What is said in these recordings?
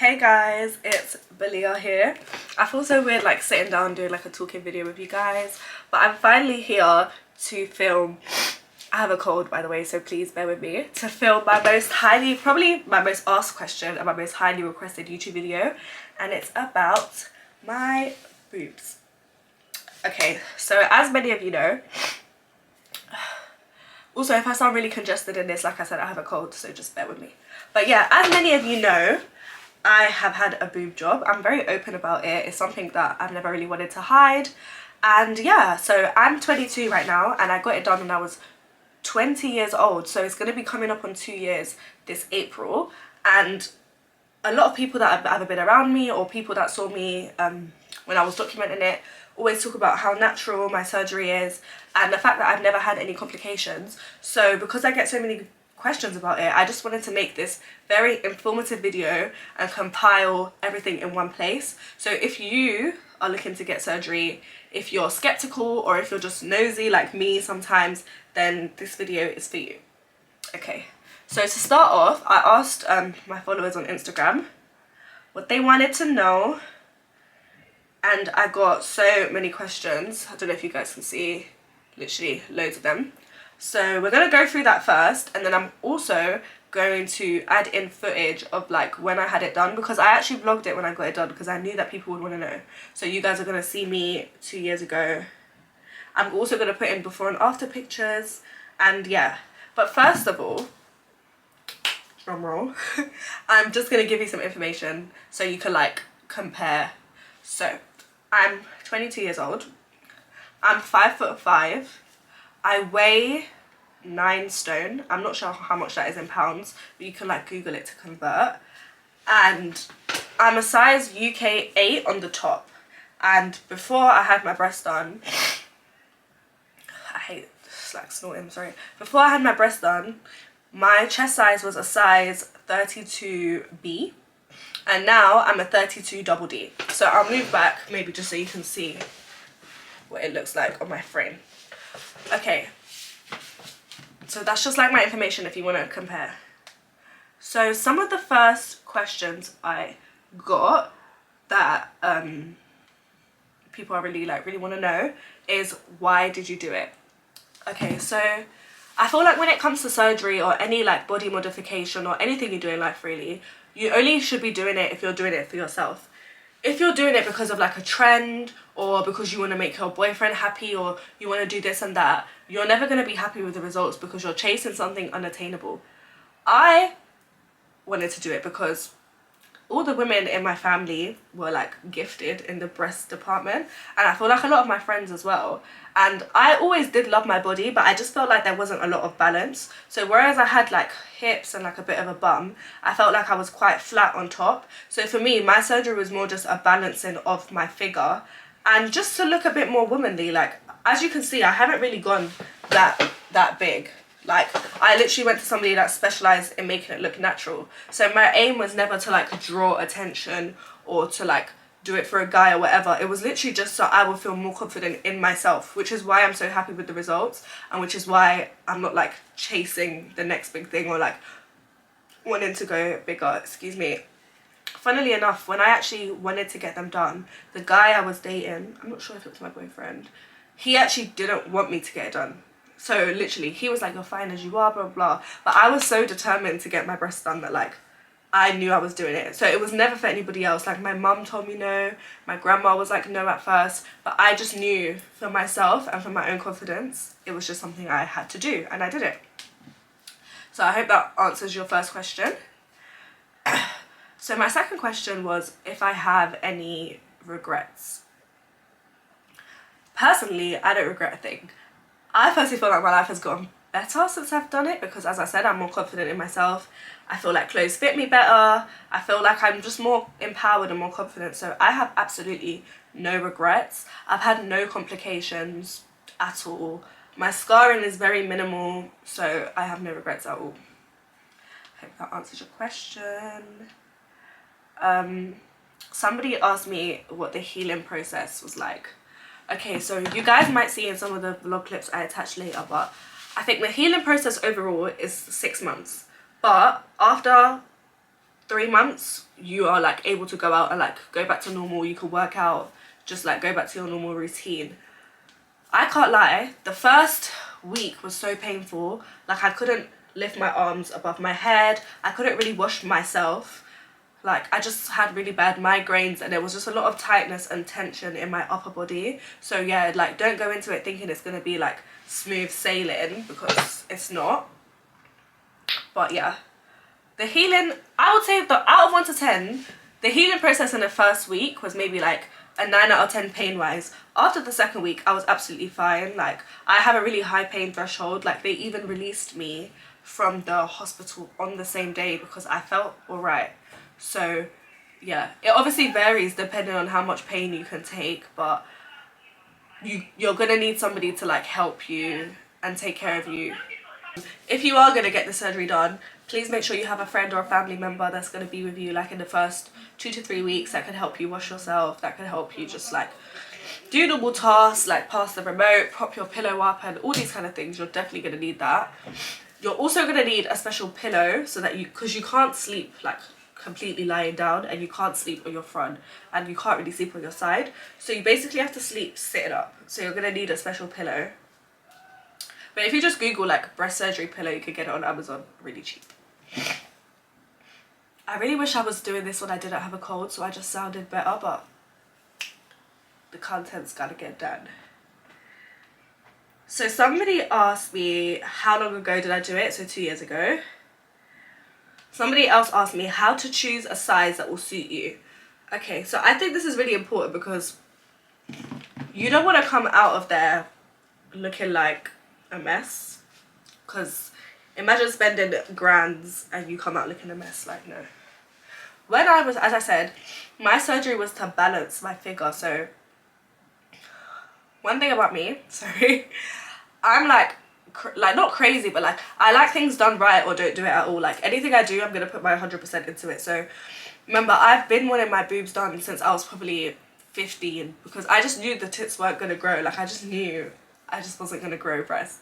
Hey guys, it's Belia here. I feel so weird like sitting down doing like a talking video with you guys, but I'm finally here to film. I have a cold by the way, so please bear with me. To film my probably my most asked question and my most highly requested YouTube video, and it's about my boobs. Okay, so as many of you know, also if I sound really congested in this, like I said, I have a cold, so just bear with me. But yeah, as many of you know, I have had a boob job. I'm very open about it. It's something that I've never really wanted to hide. And yeah, so I'm 22 right now and I got it done when I was 20 years old. So it's going to be coming up on 2 years this April. And a lot of people that have either been around me or people that saw me when I was documenting it always talk about how natural my surgery is and the fact that I've never had any complications. So because I get so many questions about it, I just wanted to make this very informative video and compile everything in one place. So if you are looking to get surgery, if you're skeptical or if you're just nosy like me sometimes, then this video is for you. Okay, so to start off, I asked my followers on Instagram what they wanted to know, and I got so many questions. I don't know if you guys can see, literally loads of them. So we're going to go through that first, and then I'm also going to add in footage of like when I had it done, because I actually vlogged it when I got it done because I knew that people would want to know. So you guys are going to see me 2 years ago. I'm also going to put in before and after pictures, and yeah. But first of all, drum roll, I'm just going to give you some information so you can like compare. So I'm 22 years old. I'm 5'5". I weigh 9 stone. I'm not sure how much that is in pounds, but you can like Google it to convert. And I'm a size UK 8 on the top. And before I had my breast done, I hate this, like snorting, sorry. Before I had my breast done, my chest size was a size 32B. And now I'm a 32 double D. So I'll move back maybe just so you can see what it looks like on my frame. Okay, so that's just like my information if you want to compare. So some of the first questions I got that people are really want to know is, why did you do it? Okay, so I feel like when it comes to surgery or any like body modification or anything you do in life really, you only should be doing it if you're doing it for yourself. If you're doing it because of like a trend or because you want to make your boyfriend happy or you want to do this and that, you're never going to be happy with the results because you're chasing something unattainable. I wanted to do it because all the women in my family were like gifted in the breast department, and I feel like a lot of my friends as well. And I always did love my body, but I just felt like there wasn't a lot of balance. So whereas I had like hips and like a bit of a bum, I felt like I was quite flat on top. So for me, my surgery was more just a balancing of my figure and just to look a bit more womanly. Like as you can see, I haven't really gone that big. Like I literally went to somebody that specialized in making it look natural. So my aim was never to like draw attention or to like do it for a guy or whatever. It was literally just so I would feel more confident in myself, which is why I'm so happy with the results and which is why I'm not like chasing the next big thing or like wanting to go bigger, excuse me. Funnily enough, when I actually wanted to get them done, the guy I was dating, I'm not sure if it was my boyfriend, he actually didn't want me to get it done. So literally he was like, you're fine as you are, blah blah. But I was so determined to get my breasts done that like I knew I was doing it. So it was never for anybody else. Like my mum told me no, my grandma was like no at first, but I just knew for myself and for my own confidence it was just something I had to do, and I did it. So I hope that answers your first question. So my second question was if I have any regrets. Personally, I don't regret a thing. I personally feel like my life has gotten better since I've done it because, as I said, I'm more confident in myself. I feel like clothes fit me better. I feel like I'm just more empowered and more confident. So I have absolutely no regrets. I've had no complications at all. My scarring is very minimal, so I have no regrets at all. I hope that answers your question. Somebody asked me what the healing process was like. Okay, so you guys might see in some of the vlog clips I attach later, but I think the healing process overall is 6 months. But after 3 months you are like able to go out and like go back to normal. You can work out, just like go back to your normal routine. I can't lie, the first week was so painful. Like I couldn't lift my arms above my head, I couldn't really wash myself. Like I just had really bad migraines, and there was just a lot of tightness and tension in my upper body. So yeah, like don't go into it thinking it's gonna be like smooth sailing, because it's not. But yeah, the healing, I would say that out of 1 to 10, the healing process in the first week was maybe like a 9 out of 10 pain wise. After the second week I was absolutely fine. Like I have a really high pain threshold. Like they even released me from the hospital on the same day because I felt alright. So yeah, it obviously varies depending on how much pain you can take, but you're gonna need somebody to like help you and take care of you. If you are gonna get the surgery done, please make sure you have a friend or a family member that's gonna be with you like in the first 2 to 3 weeks, that can help you wash yourself, that can help you just like do normal tasks like pass the remote, prop your pillow up, and all these kind of things. You're definitely gonna need that. You're also gonna need a special pillow so that because you can't sleep like completely lying down, and you can't sleep on your front, and you can't really sleep on your side, so you basically have to sleep sitting up. So you're gonna need a special pillow. But if you just Google like breast surgery pillow, you can get it on Amazon really cheap. I really wish I was doing this when I didn't have a cold, so I just sounded better, but the content's gotta get done. So somebody asked me how long ago did I do it, so 2 years ago. Somebody else asked me how to choose a size that will suit you. Okay, so I think this is really important because you don't want to come out of there looking like a mess. Because imagine spending grands and you come out looking a mess. Like, no. When I was, as I said, my surgery was to balance my figure. So one thing about me, sorry, I'm like not crazy, but like I like things done right or don't do it at all. Like anything I do, I'm gonna put my 100% into it. So remember, I've been wanting my boobs done since I was probably 15, because I just knew the tits weren't gonna grow. Like I just knew I just wasn't gonna grow breasts.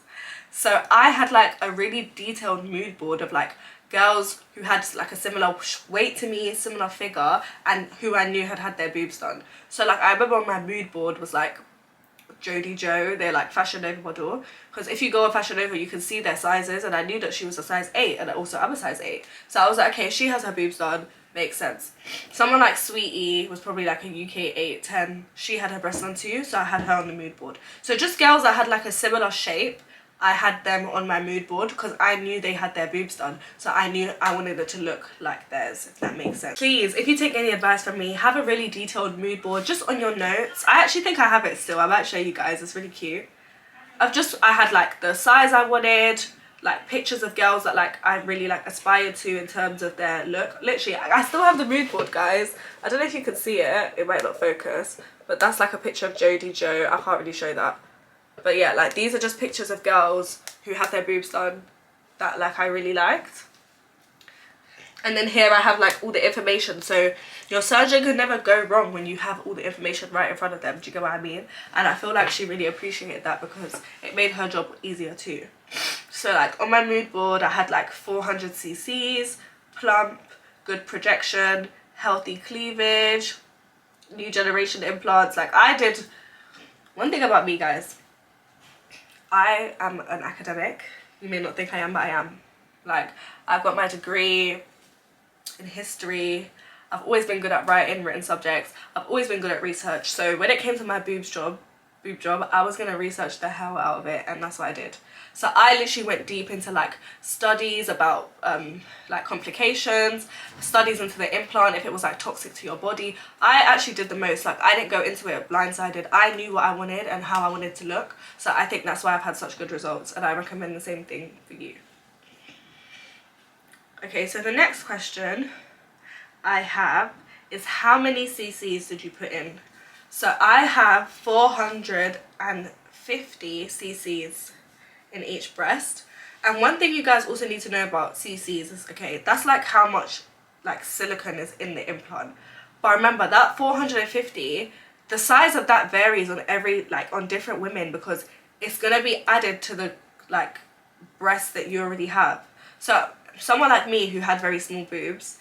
So I had like a really detailed mood board of like girls who had like a similar weight to me, similar figure, and who I knew had their boobs done. So like I remember on my mood board was like Jodie Joe, they're like Fashion Nova model, because if you go on Fashion Nova you can see their sizes, and I knew that she was a size 8 and also I'm a size 8, so I was like, okay, she has her boobs done, makes sense. Someone like Sweetie was probably like a UK 8, 10, she had her breasts done too, so I had her on the mood board. So just girls that had like a similar shape, I had them on my mood board because I knew they had their boobs done, so I knew I wanted it to look like theirs, if that makes sense. Please, if you take any advice from me, have a really detailed mood board just on your notes. I actually think I have it still. I might show you guys, it's really cute. I had like the size I wanted, like pictures of girls that like I really like aspired to in terms of their look. Literally, I still have the mood board, guys. I don't know if you can see it, it might not focus, but that's like a picture of Jodie Joe. I can't really show that. But yeah, like these are just pictures of girls who had their boobs done that like I really liked. And then here I have like all the information, so your surgeon could never go wrong when you have all the information right in front of them. Do you get what I mean? And I feel like she really appreciated that because it made her job easier too. So like on my mood board I had like 400 cc's, plump, good projection, healthy cleavage, new generation implants. Like I did, one thing about me, guys, I am an academic. You may not think I am, but I am. Like, I've got my degree in history. I've always been good at writing, written subjects. I've always been good at research. So when it came to my boob job, I was gonna research the hell out of it, and that's what I did. So I literally went deep into like studies about like complications, studies into the implant, if it was like toxic to your body. I actually did the most. Like I didn't go into it blindsided. I knew what I wanted and how I wanted to look. So I think that's why I've had such good results, and I recommend the same thing for you. Okay, so the next question I have is how many cc's did you put in? So I have 450 cc's in each breast. And one thing you guys also need to know about cc's is, okay, that's like how much like silicone is in the implant. But remember that 450, the size of that varies on on different women, because it's gonna be added to the like breasts that you already have. So someone like me who had very small boobs,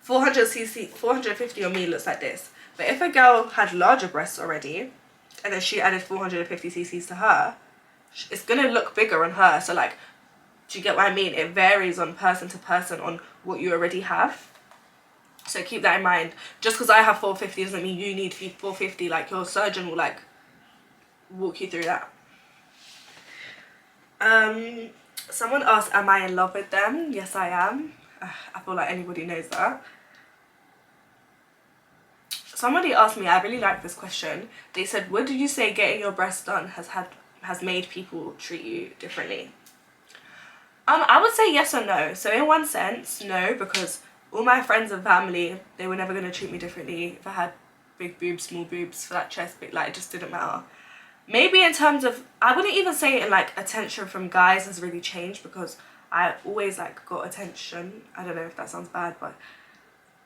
450 on me looks like this. But if a girl had larger breasts already, and then she added 450 cc's to her, it's gonna look bigger on her. So like, do you get what I mean? It varies on person to person on what you already have. So keep that in mind. Just because I have 450 doesn't mean you need 450. Like, your surgeon will like walk you through that. Someone asked, am I in love with them? Yes, I am. I feel like anybody knows that. Somebody asked me, I really like this question. They said, would you say getting your breasts done has made people treat you differently? I would say yes or no. So in one sense, no, because all my friends and family, they were never going to treat me differently if I had big boobs, small boobs, flat chest, big, like, it just didn't matter. Maybe in terms of, I wouldn't even say it like attention from guys has really changed, because I always like got attention. I don't know if that sounds bad, but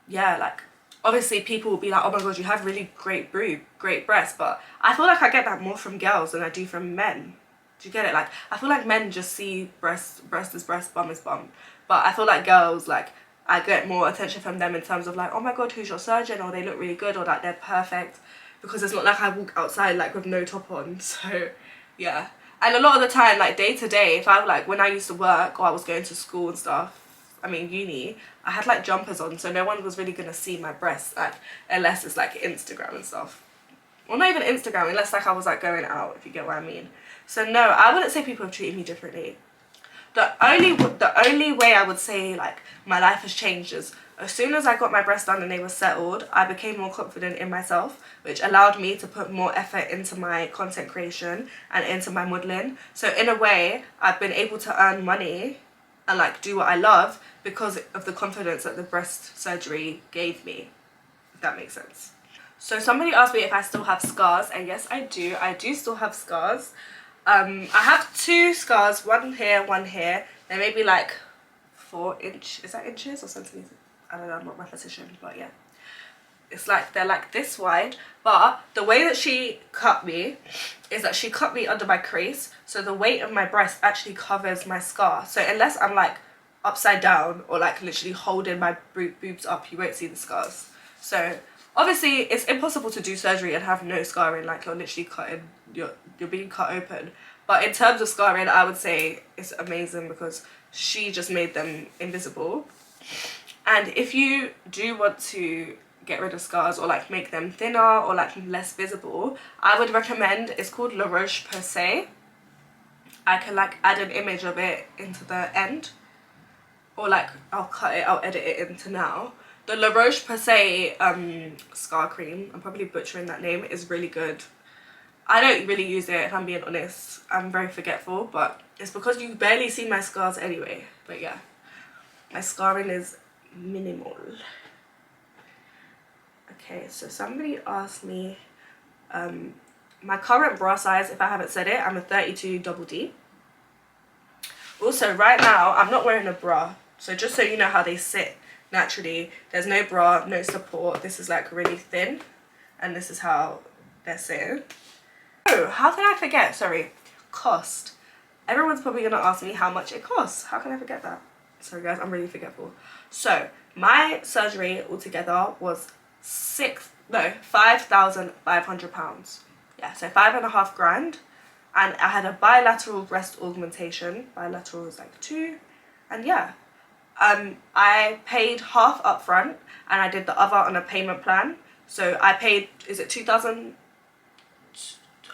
yeah, like obviously people will be like, oh my god, you have really great great breasts, but I feel like I get that more from girls than I do from men. Do you get it? Like, I feel like men just see breast is breast, bum is bum, but I feel like girls, like, I get more attention from them in terms of like, oh my god, who's your surgeon, or they look really good, or like they're perfect, because it's not like I walk outside like with no top on. So yeah. And a lot of the time, like day to day, if I like, when I used to work or I was going to school and stuff, I mean uni, I had like jumpers on, so no one was really gonna see my breasts, like, unless it's like Instagram and stuff. Well, not even Instagram, unless like I was like going out, if you get what I mean. So no, I wouldn't say people have treated me differently. The only way I would say like my life has changed is as soon as I got my breasts done and they were settled, I became more confident in myself, which allowed me to put more effort into my content creation and into my modelling. So in a way, I've been able to earn money and like do what I love because of the confidence that the breast surgery gave me, if that makes sense. So somebody asked me if I still have scars, and yes, I do. I do still have scars. I have 2 scars, one here, one here. They're maybe like 4 inch, is that inches or centimeters? I don't know, I'm not my physician, but yeah. It's like, they're like this wide, but the way that she cut me is that she cut me under my crease, so the weight of my breast actually covers my scar. So unless I'm like upside down or like literally holding my boobs up, you won't see the scars. So obviously it's impossible to do surgery and have no scarring, like you're literally cutting, you're being cut open. But in terms of scarring, I would say it's amazing because she just made them invisible. And if you do want to get rid of scars or like make them thinner or like less visible, I would recommend, it's called La Roche-Posay. I can like add an image of it into the end, or like I'll edit it into now. The La Roche-Posay scar cream, I'm probably butchering that name, is really good. I don't really use it, if I'm being honest. I'm very forgetful, but it's because you barely see my scars anyway. But yeah, my scarring is minimal. Okay, so somebody asked me my current bra size. If I haven't said it, I'm a 32 double D. Also, right now I'm not wearing a bra, so just so you know how they sit naturally, there's no bra, no support. This is like really thin, and this is how they're sitting. Oh, how can I forget? Sorry, cost. Everyone's probably gonna ask me how much it costs. How can I forget that? Sorry guys, I'm really forgetful. So my surgery altogether was £5,500. Yeah, so 5.5 grand. And I had a bilateral breast augmentation. Bilateral is like 2. And yeah, I paid half up front and I did the other on a payment plan. So I paid, is it 2,000?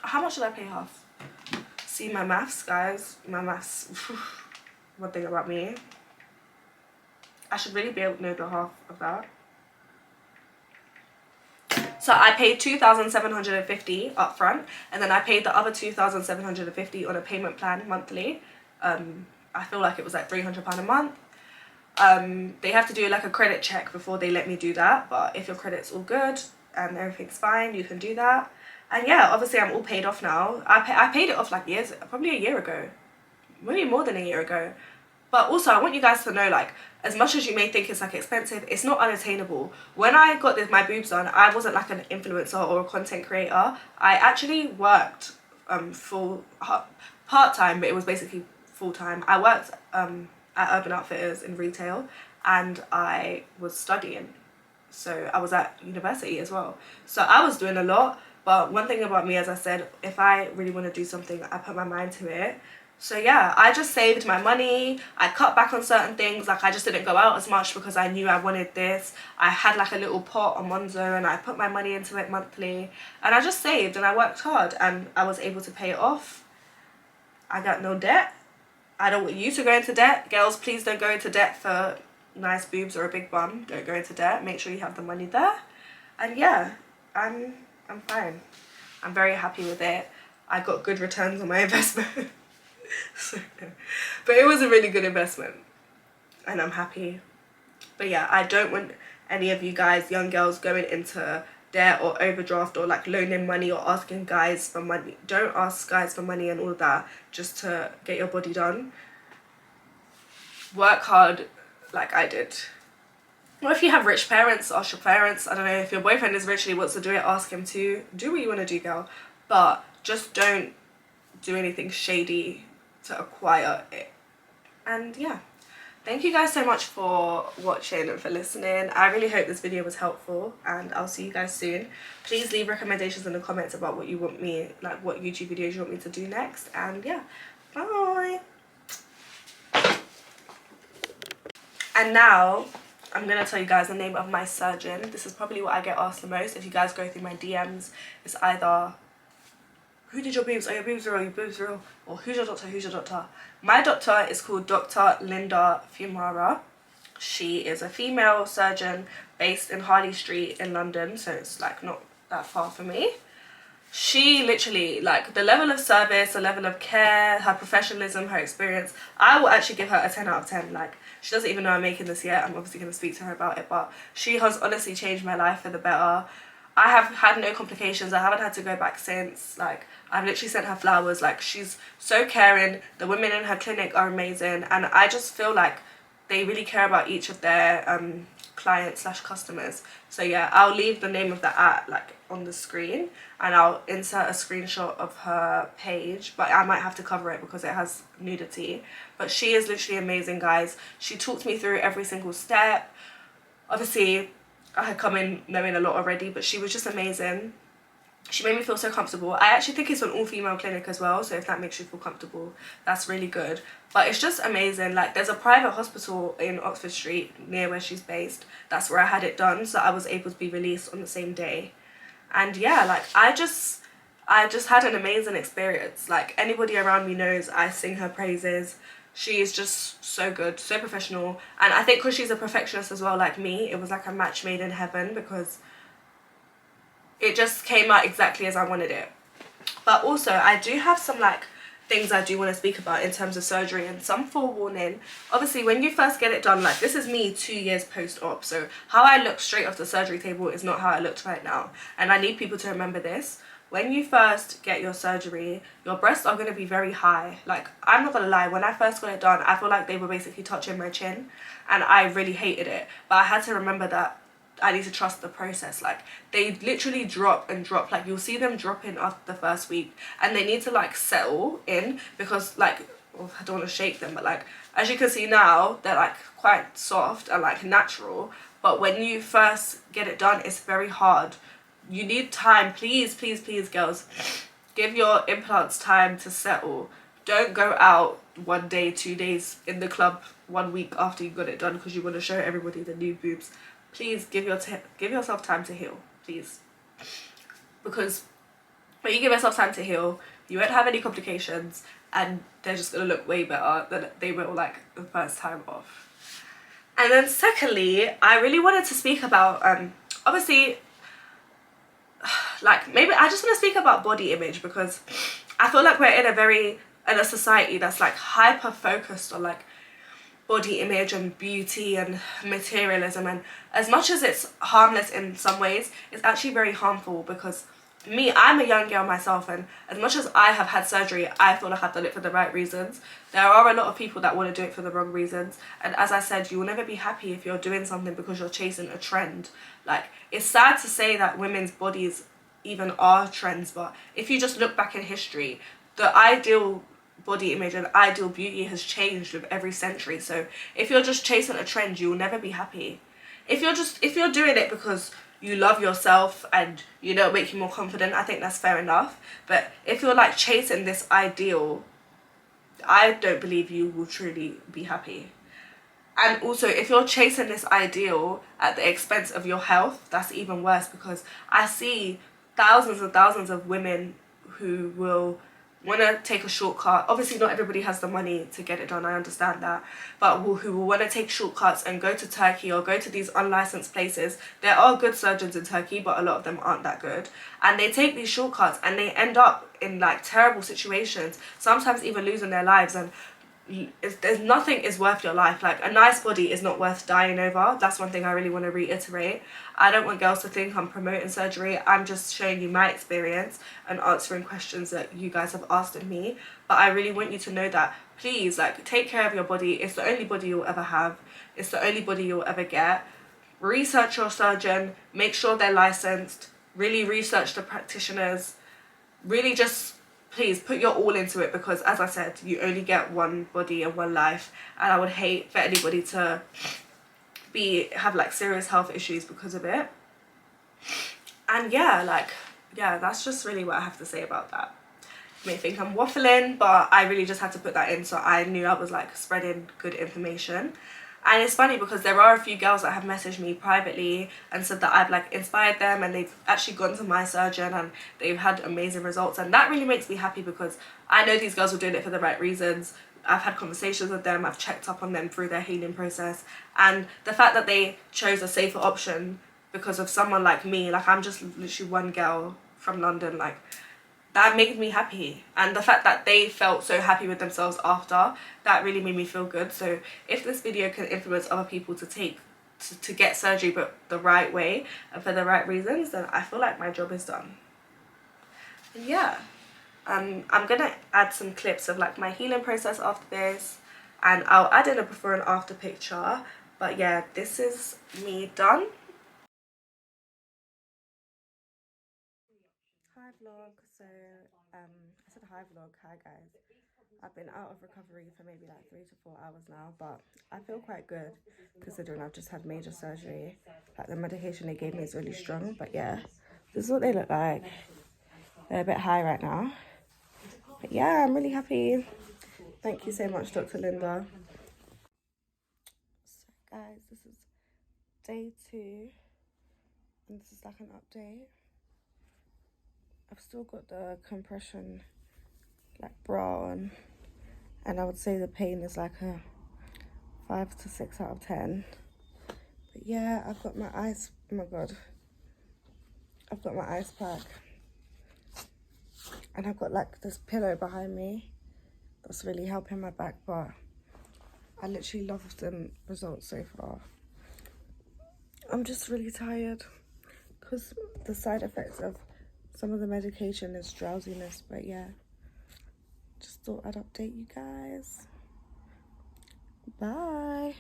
How much did I pay half? See my maths, guys. My maths. One thing about me. I should really be able to know the half of that. So I paid 2,750 up front, and then I paid the other 2,750 on a payment plan monthly. I feel like it was like £300 a month. They have to do like a credit check before they let me do that, but if your credit's all good and everything's fine, you can do that. And yeah, obviously I'm all paid off now. I paid it off like probably a year ago, maybe more than a year ago. But also I want you guys to know, like, as much as you may think it's like expensive, it's not unattainable. When I got my boobs done, I wasn't like an influencer or a content creator. I actually worked part-time, but it was basically full-time. I worked at Urban Outfitters in retail, and I was studying. So I was at university as well. So I was doing a lot. But one thing about me, as I said, if I really want to do something, I put my mind to it. So yeah, I just saved my money. I cut back on certain things. Like I just didn't go out as much because I knew I wanted this. I had like a little pot on Monzo and I put my money into it monthly. And I just saved and I worked hard and I was able to pay it off. I got no debt. I don't want you to go into debt. Girls, please don't go into debt for nice boobs or a big bum. Don't go into debt. Make sure you have the money there. And yeah, I'm fine. I'm very happy with it. I got good returns on my investment. So, but it was a really good investment and I'm happy. But yeah, I don't want any of you guys, young girls, going into debt or overdraft or like loaning money or asking guys for money. Don't ask guys for money and all of that just to get your body done. Work hard like I did. Or if you have rich parents, ask your parents. I don't know, if your boyfriend is rich and he wants to do it, ask him to. Do what you want to do, girl. But just don't do anything shady to acquire it. And yeah, thank you guys so much for watching and for listening. I really hope this video was helpful and I'll see you guys soon. Please leave recommendations in the comments about what you want me, like what YouTube videos you want me to do next. And yeah, bye. And now I'm gonna tell you guys the name of my surgeon. This is probably what I get asked the most. If you guys go through my DMs, it's either, who did your boobs? Are your boobs real? Your boobs real? Or who's your doctor? Who's your doctor? My doctor is called Dr. Linda Fumara. She is a female surgeon based in Harley Street in London, so it's like not that far from me. She literally, like, the level of service, the level of care, her professionalism, her experience, I will actually give her a 10 out of 10. Like, she doesn't even know I'm making this yet. I'm obviously going to speak to her about it, but she has honestly changed my life for the better. I have had no complications. I haven't had to go back since. Like, I've literally sent her flowers. Like, she's so caring. The women in her clinic are amazing, and I just feel like they really care about each of their clients slash customers. So yeah, I'll leave the name of the ad like on the screen and I'll insert a screenshot of her page, but I might have to cover it because it has nudity. But she is literally amazing, guys. She talked me through every single step. Obviously I had come in knowing a lot already, but she was just amazing. She made me feel so comfortable. I actually think it's an all-female clinic as well, so if that makes you feel comfortable, that's really good. But it's just amazing. Like, there's a private hospital in Oxford Street near where she's based. That's where I had it done, so I was able to be released on the same day. And yeah, like, I just had an amazing experience. Like, anybody around me knows I sing her praises. She is just so good, so professional. And I think because she's a perfectionist as well, like me, it was like a match made in heaven because it just came out exactly as I wanted it. But also, I do have some like things I do want to speak about in terms of surgery and some forewarning. Obviously, when you first get it done, like, this is me 2 years post-op, so how I look straight off the surgery table is not how I looked right now. And I need people to remember this. When you first get your surgery, your breasts are going to be very high. Like, I'm not gonna lie, when I first got it done, I feel like they were basically touching my chin, and I really hated it. But I had to remember that I need to trust the process. Like, they literally drop and drop. Like, you'll see them dropping after the first week, and they need to like settle in because, like, oh, I don't want to shake them, but like, as you can see now, they're like quite soft and like natural. But when you first get it done, it's very hard. You need time. Please, please, please, girls, give your implants time to settle. Don't go out 1 day, 2 days in the club 1 week after you got it done because you want to show everybody the new boobs. Please give yourself time to heal, please. Because when you give yourself time to heal, you won't have any complications and they're just going to look way better than they will like the first time off. And then secondly, I really wanted to speak about, obviously, like, maybe I just want to speak about body image because I feel like we're in a society that's like hyper focused on like body image and beauty and materialism, and as much as it's harmless in some ways, it's actually very harmful because me, I'm a young girl myself, and as much as I have had surgery, I feel like I've done it for the right reasons. There are a lot of people that want to do it for the wrong reasons, and as I said, you will never be happy if you're doing something because you're chasing a trend. Like, it's sad to say that women's bodies even are trends, but if you just look back in history, the ideal body image and ideal beauty has changed with every century. So if you're just chasing a trend, you will never be happy. If you're doing it because you love yourself and you know it make you more confident, I think that's fair enough. But if you're like chasing this ideal, I don't believe you will truly be happy. And also, if you're chasing this ideal at the expense of your health, that's even worse, because I see thousands and thousands of women who will want to take a shortcut. Obviously, not everybody has the money to get it done, I understand that. But who will want to take shortcuts and go to Turkey or go to these unlicensed places. There are good surgeons in Turkey, but a lot of them aren't that good. And they take these shortcuts and they end up in like terrible situations, sometimes even losing their lives. And there's nothing is worth your life. Like, a nice body is not worth dying over. That's one thing I really want to reiterate. I don't want girls to think I'm promoting surgery. I'm just showing you my experience and answering questions that you guys have asked of me. But I really want you to know that, please, like, take care of your body. It's the only body you'll ever have. It's the only body you'll ever get. Research your surgeon, make sure they're licensed, really research the practitioners, really just please put your all into it, because as I said, you only get one body and one life, and I would hate for anybody to have like serious health issues because of it. And yeah, that's just really what I have to say about that. You may think I'm waffling, but I really just had to put that in so I knew I was like spreading good information. And it's funny because there are a few girls that have messaged me privately and said that I've like inspired them, and they've actually gone to my surgeon and they've had amazing results. And that really makes me happy, because I know these girls were doing it for the right reasons. I've had conversations with them, I've checked up on them through their healing process, and the fact that they chose a safer option because of someone like me, like I'm just literally one girl from London, like that makes me happy. And the fact that they felt so happy with themselves after, that really made me feel good. So if this video can influence other people to get surgery but the right way and for the right reasons, then I feel like my job is done. And yeah, I'm gonna add some clips of like my healing process after this, and I'll add in a before and after picture. But yeah, this is me done. Hi vlog. So I said hi vlog. Hi guys. I've been out of recovery for maybe like 3 to 4 hours now, but I feel quite good considering I've just had major surgery. Like, the medication they gave me is really strong. But yeah, this is what they look like. They're a bit high right now, but yeah, I'm really happy. Thank you so much, Dr. Linda. So guys, this is day 2 and this is like an update. I've still got the compression like bra on, and I would say the pain is like a 5 to 6 out of 10. But yeah, I've got my ice, oh my god, I've got my ice pack, and I've got like this pillow behind me that's really helping my back. But I literally love the results so far. I'm just really tired because the side effects of some of the medication is drowsiness. But yeah, just thought I'd update you guys. Bye.